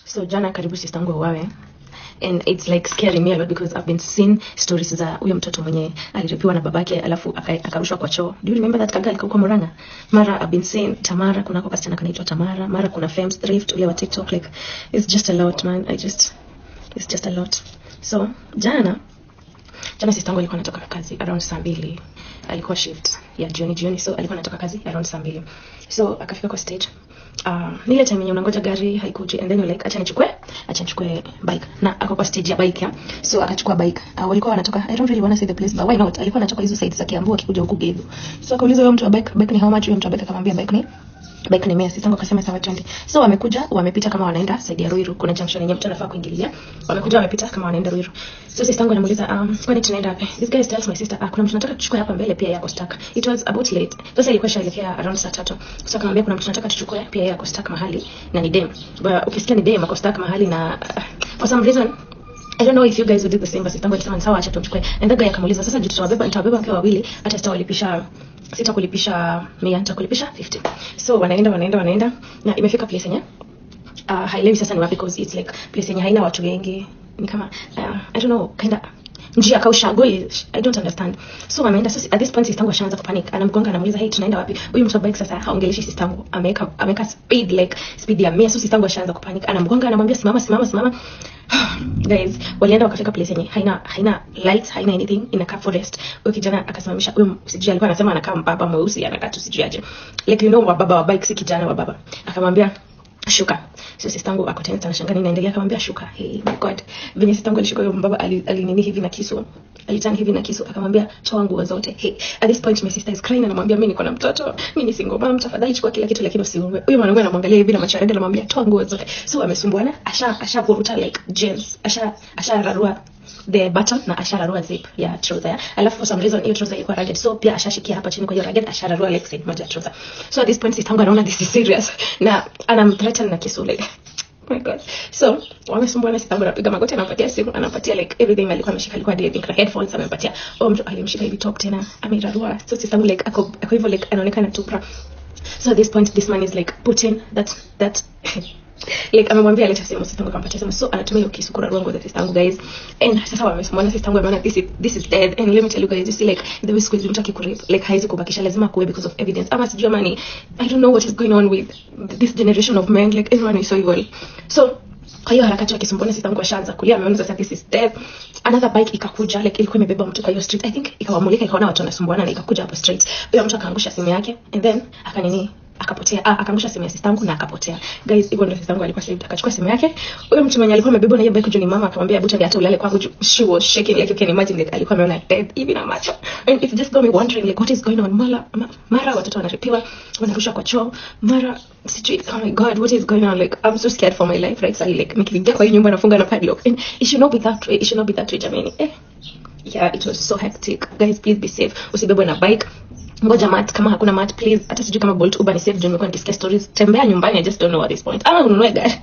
So jana karibu sister yangu wawe, and it's like scaring me a lot because I've been seeing stories za huyo mtoto mwenye aliripiwa na babake alafu akarushwa kwa choo. Do you remember that kaga alikuwa Murang'a? Mara I've been seeing Tamara, kuna kwa kasichana kanaitwa Tamara, mara kuna Fems Thrift ule wa TikTok, like it's just a lot man. It's just a lot. So jana sister yangu alikuwa anatoka kazi around saa 2. Alikuwa shift ya jioni, so alikuwa anatoka kazi around saa 2. So akafika kwa stage. Nile time yenye unangoja gari haikuji, and then you're like acha nichukue bike, na ako kwa stage ya bike ya. So akachukua bike. Walikuwa wanatoka, I don't really want to say the place but why not, alikuwa anatoka hizo sides za Kiambu akikuja huku Gedhu. So akauliza huyo mtu wa bike ni how much? Huyo mtu wa bike akamwambia bike ni 100. Sister yangu akasema sawa 20. So wamepita kama wanaenda side ya Ruiru, kuna junction yenye mtu anafaa kuingilia. Wamepita kama wanaenda Ruiru. So sister yangu anamuuliza kwani tunaenda wapi? This guy tells my sister kuna mtu anataka tuchukue hapa mbele pia yako stuck. It was about late. Sasa ilikuwa shaelekea around saa 3. So akamwambia kuna mtu anataka tuchukue pia yako stuck mahali na ni dem. But ukisikia ni dem ako stuck mahali na for some reason I don't know if you guys would do the same, but sister yangu alisema sawa acha tumchukue. And the guy akamuuliza sasa nitawabeba mkiwa wawili, hata sitakulipisha 100, nitakulipisha 50. So wanaenda na imefika place yenye haielewi sasa ni wapi, because it's like place yenye haina watu wengi, ni kama I don't know, kinda njia kausha go, I don't understand. So wameenda. So at this point sister yangu ashaanza kupanic, anamgonga, anamuuliza hey tunaenda wapi? Huyu mtu bike sasa haongeleshi sister yangu, ameka speed like speed ya 100. So sister yangu ashaanza kupanic, anamgonga, anamwambia simama. Guys, walienda wakafika place yenye haina lights, haina anything, inakaa forest. Huyo kijana akasimamisha, huyo sijui alikuwa anasema anakaa mbaba mweusi, anakaa tu sijui aje, like you know baba wa bike, si kijana wa baba. Akamwambia shuka. So sister yangu ako tena anashangaa nini inaendelea, akamwambia shuka. Hey my god, venye sister yangu alishuka, huyo mbaba alinini hivi na kisu, alitani hivi na kisu, akamwambia toa nguo zote. Hey, at this point my sister is crying, anamwambia mimi niko na mtoto, mimi ni single mom, tafadhali chukua kila kitu lakini usiume. Huyo mwanaume anamwangalia hivi na macho yake, anamwambia toa nguo zote. So amesumbuana, ashavuruta like jeans, ashararua the button na ashararua zip ya trouser. Alafu for some reason hiyo trouser ilikuwa ragged, so pia ashashikia hapa chini kwa hiyo ragged, ashararua like side moja ya trouser. So at this point sister yangu anaona this is serious na anamthreaten na kisu like oh my god. So wamesumbuana, sister yangu anapiga magoti, anampatia simu, anampatia like everything alikuwa ameshika, alikuwa I think headphones amempatia. Mtu alimshika hivi top tena amerarua. So sister yangu like ako hivyo like anaonekana tupra. So at this point this man is like putting that like amemwambia leta simu, sister yangu akampatia simu. So anatumia hiyo kisu kurarua nguo za sister yangu guys. And sasa wamesumbuana, sister yangu ameona this is dead. And let me tell you guys, you see like the way squeeze mtu akikurape like haizi kubakisha, lazima kuwe because of evidence. Ama sijui money, I don't know what is going on with this generation of men, like everyone is so evil. So kwa hiyo harakati wakisumbuana, sister yangu ashaanza kulia, ameona sasa this is dead. Another bike ikakuja, like ilikuwa imebeba mtu kwa hiyo street, I think ikawamulika, ikaona watu wanasumbuana na ikakuja hapo straight. Huyo mtu akaangusha simu yake and then akapotea. Akaangusha simu ya sister yangu na akapotea. Guys, hivyo ndio sister yangu alikuwa saved. Akachukua simu yake. Huyo mtu mwenye alikuwa amebeba na hiyo bike juu ni mama, akamwambia hebu hata ulale kwangu. She was shaking like you can imagine, like alikuwa ameona death hivi na macho. And it just got me wondering like what is going on. Mara watoto wanaripiwa, wanarushwa kwa choo. Mara sijui, oh my god, what is going on? Like I'm so scared for my life right. So like nikiingia kwa hiyo nyumba nafunga na padlock. And it should not be that way. It should not be that way jamani. Yeah, it was so hectic. Guys, please be safe. Usibebwe na bike. Ngoja mat, kama hakuna mat please, hata sijui kama Bolt Uber ni safe. Nimekuwa nikisikia stories, tembea nyumbani, I just don't know at this point. Ama ununue gari.